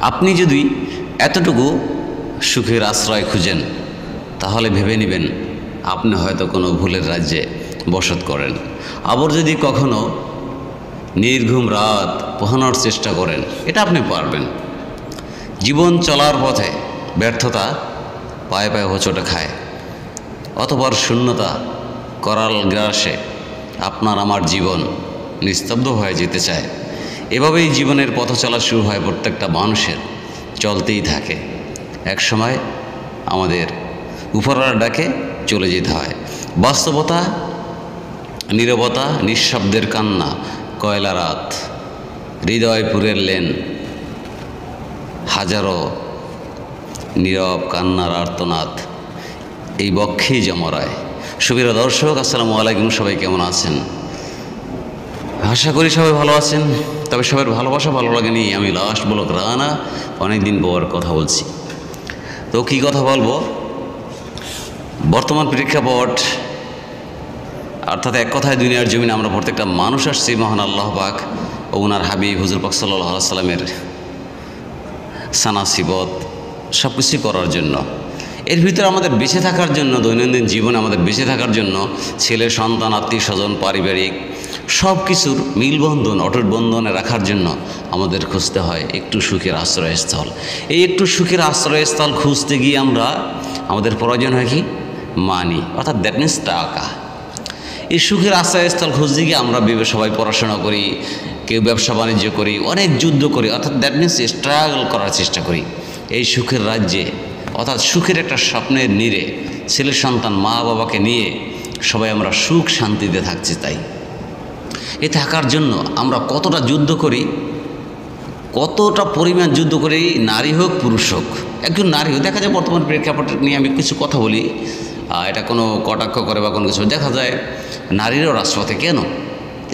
আপনি যদি এতটুকু সুখের আশ্রয় খুঁজেন তাহলে ভেবে নেবেন আপনি হয়তো কোনো ভুলের রাজ্যে বসত করেন। আবার যদি কখনো নির্ঘুম রাত পোহানোর চেষ্টা করেন, এটা আপনি পারবেন। জীবন চলার পথে ব্যর্থতা পায়ে পায়ে হোঁচট খায়, অতঃপর শূন্যতা করাল গ্রাসে আপনার আমার জীবন নিস্তব্ধ হয়ে যেতে চায়। এভাবেই জীবনের পথ চলা শুরু হয় প্রত্যেকটা মানুষের, চলতেই থাকে। এক সময় আমাদের উপরওয়ালার ডাকে চলে যেতে হয়। বাস্তবতা, নীরবতা, নিঃশব্দের কান্না, কয়লা রাত, হৃদয়পুরের লেন, হাজারো নীরব কান্নার আর্তনাদ এই বক্ষেই জমরায়। সুপ্রিয় দর্শক, আসসালামু আলাইকুম। সবাই কেমন আছেন? আশা করি সবাই ভালো আছেন। তবে সবার ভালোবাসা ভালো লাগেনি আমি লাস্ট ব্লগ রানা অনেকদিন পর কথা বলছি। তো কী কথা বলবো, বর্তমান প্রেক্ষাপট অর্থাৎ এক কথায় দুনিয়ার জমিনে আমরা প্রত্যেকটা মানুষ আসছি মহান আল্লাহ পাক ও ওনার হাবিব হুজুর পাক সাল্লাল্লাহু আলাইহি সাল্লামের সানা সিবত সব কিছুই করার জন্য। এর ভিতরে আমাদের বেঁচে থাকার জন্য, দৈনন্দিন জীবনে আমাদের বেঁচে থাকার জন্য ছেলে সন্তান, আত্মীয় স্বজন, পারিবারিক সব কিছুর মিলবন্ধন, অটুট বন্ধনে রাখার জন্য আমাদের খুঁজতে হয় একটু সুখের আশ্রয়স্থল। এই একটু সুখের আশ্রয়স্থল খুঁজতে গিয়ে আমাদের প্রয়োজন হয় কি মানি, অর্থাৎ দ্যাট মিনস টাকা। এই সুখের আশ্রয়স্থল খুঁজতে গিয়ে আমরা সবাই পড়াশোনা করি, কেউ ব্যবসা বাণিজ্য করি, অনেক যুদ্ধ করি, অর্থাৎ দ্যাট মিনস স্ট্রাগল করার চেষ্টা করি এই সুখের রাজ্যে, অর্থাৎ সুখের একটা স্বপ্নের নীড়ে ছেলে সন্তান মা বাবাকে নিয়ে সবাই আমরা সুখ শান্তিতে থাকছি। তাই এ থাকার জন্য আমরা কতটা যুদ্ধ করি, কতটা পরিমাণ যুদ্ধ করি, নারী হোক পুরুষ হোক। একজন নারী হোক, দেখা যায় বর্তমান প্রেক্ষাপট নিয়ে আমি কিছু কথা বলি, এটা কোনো কটাক্ষ করে বা কোনো কিছু, দেখা যায় নারীরও রাজপথে। কেন?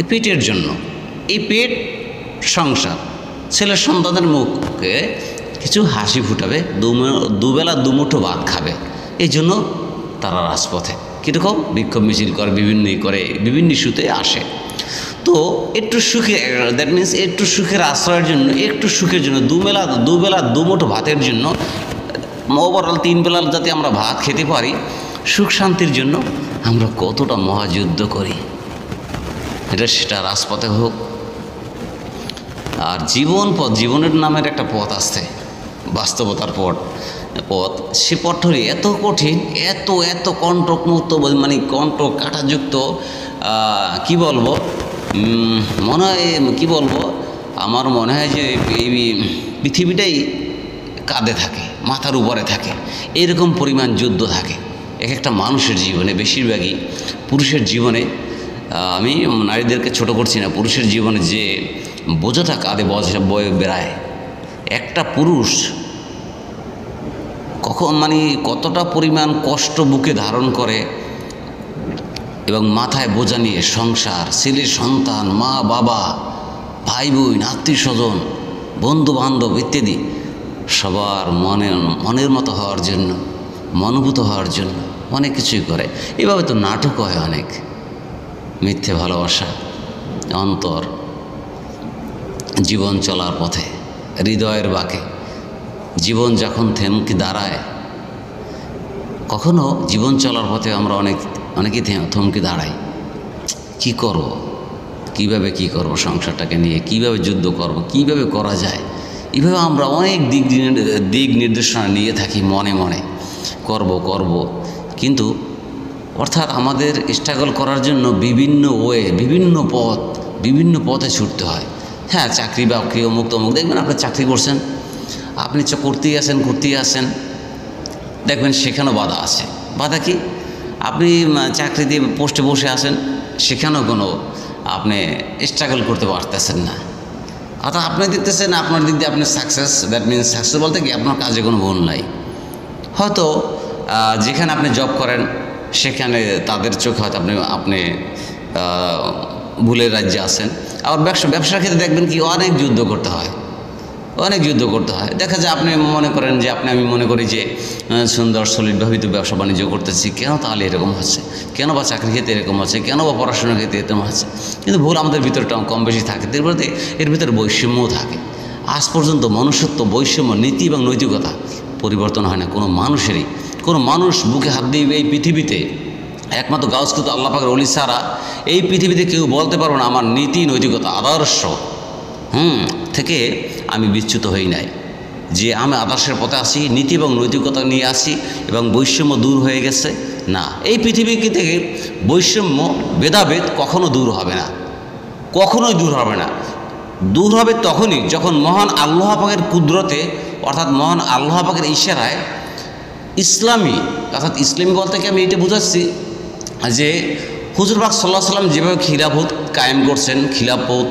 এই পেটের জন্য। এই পেট সংসার, ছেলে সন্তানের মুখে কিছু হাসি ফুটাবে, দুবেলা দুমুঠো ভাত খাবে, এই জন্য তারা রাজপথে কীরকম বিক্ষোভ মিছিল করে, বিভিন্ন ইস্যুতে আসে। তো একটু সুখে, দ্যাট মিনস একটু সুখের আশ্রয়ের জন্য, একটু সুখের জন্য, দুবেলা দুমুঠো ভাতের জন্য, ওভারঅল 3 বেলা যাতে আমরা ভাত খেতে পারি, সুখ শান্তির জন্য আমরা কতটা মহাযুদ্ধ করি। সেটা রাজপথে হোক। আর জীবনের নামের একটা পথ আসছে, বাস্তবতার পথ। সে পথটি এত কঠিন, এত কণ্টকমুক্ত, মানে কণ্ঠ কাটাযুক্ত, কি বলবো, মনে হয় কি বলবো, আমার মনে হয় যে এই পৃথিবীটাই কাঁধে থাকে, মাথার উপরে থাকে, এরকম পরিমাণ যুদ্ধ থাকে এক একটা মানুষের জীবনে। বেশিরভাগই পুরুষের জীবনে, আমি নারীদেরকে ছোট করছি না, পুরুষের জীবনে যে বোঝাটা কাঁধে বয়ে বেড়ায় একটা পুরুষ, কতটা পরিমাণ কষ্ট বুকে ধারণ করে এবং মাথায় বোঝা নিয়ে সংসার, ছেলে সন্তান, মা বাবা, ভাই বোন, আত্মীয় স্বজন, বন্ধু বান্ধব ইত্যাদি সবার মনের মতো হওয়ার জন্য, মনোভূত হওয়ার জন্য অনেক কিছুই করে। এভাবে তো নাটক হয় অনেক, মিথ্যে ভালোবাসা, অন্তর, জীবন চলার পথে, হৃদয়ের বাঁকে জীবন যখন থমকে দাঁড়ায়, কখনো জীবন চলার পথে আমরা অনেকেই থমকে দাঁড়াই। কি করব, কিভাবে কি করব, সংসারটাকে নিয়ে কিভাবে যুদ্ধ করব, কিভাবে করা যায়, এইভাবে আমরা অনেক দিক নির্দেশনা নিয়ে থাকি মনে মনে, করব। কিন্তু অর্থাৎ আমাদের স্ট্রাগল করার জন্য বিভিন্ন পথে ছুটতে হয়। হ্যাঁ, চাকরি বাকরি অমুক দেখবেন আপনি চাকরি করছেন, আপনি করতেই আছেন, দেখবেন সেখানেও বাধা আছে। বাধা কি? আপনি চাকরি দিয়ে পোস্টে বসে আছেন, সেখানেও কোনো আপনি স্ট্রাগল করতে পারতেছেন না। অর্থাৎ আপনি দেখতেছেন আপনার দিক দিয়ে আপনি সাকসেস, দ্যাট মিনস সাকসেস বলতে কি আপনার কাজে কোনো ভুল নাই। হয়তো যেখানে আপনি জব করেন সেখানে তাদের চোখে হয়তো আপনি ভুলের রাজ্যে আছেন। আবার ব্যবসার ক্ষেত্রে দেখবেন কি অনেক যুদ্ধ করতে হয়। দেখা যায় আপনি মনে করেন যে আমি মনে করি যে সুন্দর সলিডভাবে তো ব্যবসা বাণিজ্য করতেছি, কেন তাহলে এরকম হচ্ছে, কেন বা চাকরি ক্ষেত্রে এরকম হচ্ছে, কেন বা পড়াশোনার ক্ষেত্রে এরকম হচ্ছে। কিন্তু ভুল আমাদের ভিতরে কম বেশি থাকে, এর ভিতরে বৈষম্যও থাকে। আজ পর্যন্ত মনুষ্যত্ব, বৈষম্য, নীতি এবং নৈতিকতা পরিবর্তন হয় না কোনো মানুষেরই। কোনো মানুষ বুকে হাত দিয়ে এই পৃথিবীতে একমাত্র গাউসকুত আল্লাহ পাকের ওলি ছাড়া এই পৃথিবীতে কেউ বলতে পারবে না আমার নীতি, নৈতিকতা, আদর্শ থেকে আমি বিচ্যুত হই নাই, যে আমি আদর্শের পথে আসি, নীতি এবং নৈতিকতা নিয়ে আসি এবং বৈষম্য দূর হয়ে গেছে। না, এই পৃথিবী থেকে বৈষম্য, ভেদাভেদ কখনো দূর হবে না, কখনোই দূর হবে না। দূর হবে তখনই যখন মহান আল্লাহ পাকের কুদরতে, অর্থাৎ মহান আল্লাহ পাকের ইশারায় ইসলামী, অর্থাৎ ইসলামী বলতে কি আমি এটা বুঝাচ্ছি যে হুজুর পাক সাল্লাল্লাহু আলাইহি ওয়াসাল্লাম যেভাবে খিলাফত কায়েম করছেন, খিলাফত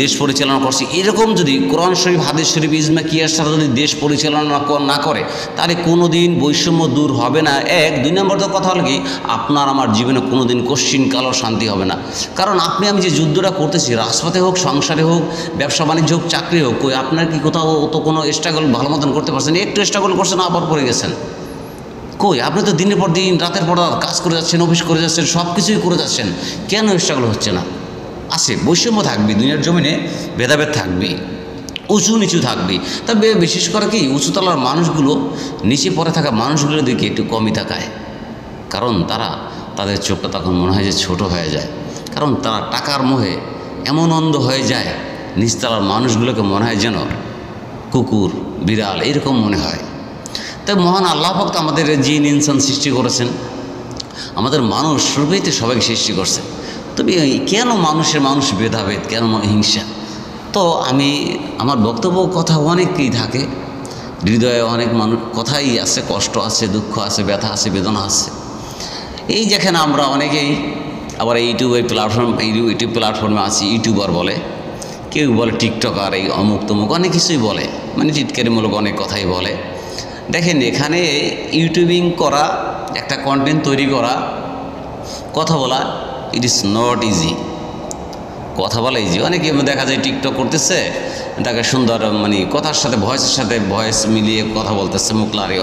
দেশ পরিচালনা করছে, এরকম যদি কোরআন শরীফ, হাদিস শরীফ, ইজমা, কিয়াস ছাড়া যদি দেশ পরিচালনা না করে তাহলে কোনো দিন বৈষম্য দূর হবে না। এক, দুই নম্বর তো কথা হলো কি, আপনার আমার জীবনে কোনো দিন কোশ্চিনকালও শান্তি হবে না। কারণ আপনি আমি যে যুদ্ধটা করতেছি, রাজপথে হোক, সংসারে হোক, ব্যবসা বাণিজ্য হোক, চাকরি হোক, কই আপনার কি কোথাও তো কোনো স্ট্রাগল ভালো মতন করতে পারছেন? একটু স্ট্রাগল করছেন আবার পড়ে গেছেন। কই আপনি তো দিনের পর দিন, রাতের পর রাত কাজ করে যাচ্ছেন, অফিস করে যাচ্ছেন, সব কিছুই করে যাচ্ছেন, কেন স্ট্রাগল হচ্ছে না? আছে, বৈষম্য থাকবে, দুনিয়ার জমিনে ভেদাভেদ থাকবে, উঁচু নিচু থাকবে। তবে বিশেষ করে কি উঁচুতলার মানুষগুলো নিচে পড়ে থাকা মানুষগুলোর দিকে একটু কমই তাকায়, কারণ তাদের চোখটা তখন মনে হয় যে ছোট হয়ে যায়, কারণ তারা টাকার মোহে এমন অন্ধ হয়ে যায়, নিচতলার মানুষগুলোকে মনে হয় যেন কুকুর, বিড়াল এরকম মনে হয়। তাই মহান আল্লাহ পাক তো আমাদের জিন ইনসান সৃষ্টি করেছেন, আমাদের মানুষ রূপেতে সবাইকে সৃষ্টি করছে। তবে কেন মানুষ ভেদাভেদ, কেন হিংসা? তো আমার বক্তব্য কথা অনেকই থাকে, হৃদয়ে অনেক মানুষ কথাই আছে, কষ্ট আছে, দুঃখ আছে, ব্যথা আছে, বেদনা আছে। এই যেখানে আমরা অনেকেই আবার ইউটিউব প্ল্যাটফর্মে আছি, ইউটিউবার বলে, কেউ বলে টিকটকার, এই অমুক তমুক অনেক কিছুই বলে, মানে টিটকারিমূলক অনেক কথাই বলে। দেখেন, এখানে ইউটিউবিং করা, একটা কন্টেন্ট তৈরি করা, কথা বলা, ইট ইজ নট ইজি। কথা বলা ইজি, অনেকে দেখা যায় টিকটক করতেছে, তাকে সুন্দর মানে কথার সাথে ভয়েসের সাথে ভয়েস মিলিয়ে কথা বলতেছে, মুখলারি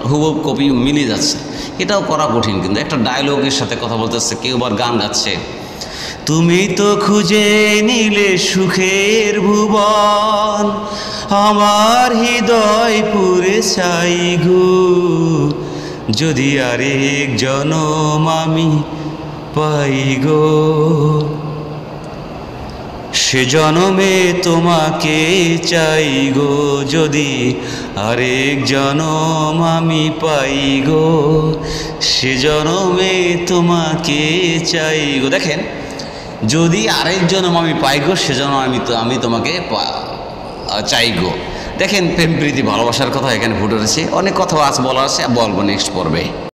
হুবহু কপি মিলিয়ে যাচ্ছে, এটাও করা কঠিন। কিন্তু একটা ডায়লগের সাথে কথা বলতেছে, কেউ আবার গান গাচ্ছে, তুমি তো খুঁজে নিলে সুখের ভুবন, আমার হৃদয় পুরে চাই গো, যদি আরেক জনম আমি পাই গো, সে জনমে তোমাকে চাই গো, যদি আরেক জনম আমি পাই গো, সে জনমে তোমাকে চাই গো। দেখেন, যদি আরেক জনম আমি পাই গো, সেজন্য আমি তোমাকে চাই গো। দেখেন, প্রেম প্রীতি ভালোবাসার কথা এখানে ফুটে উঠেছে। অনেক কথা আজ বলার আছে, বলবো নেক্সট পর্বে।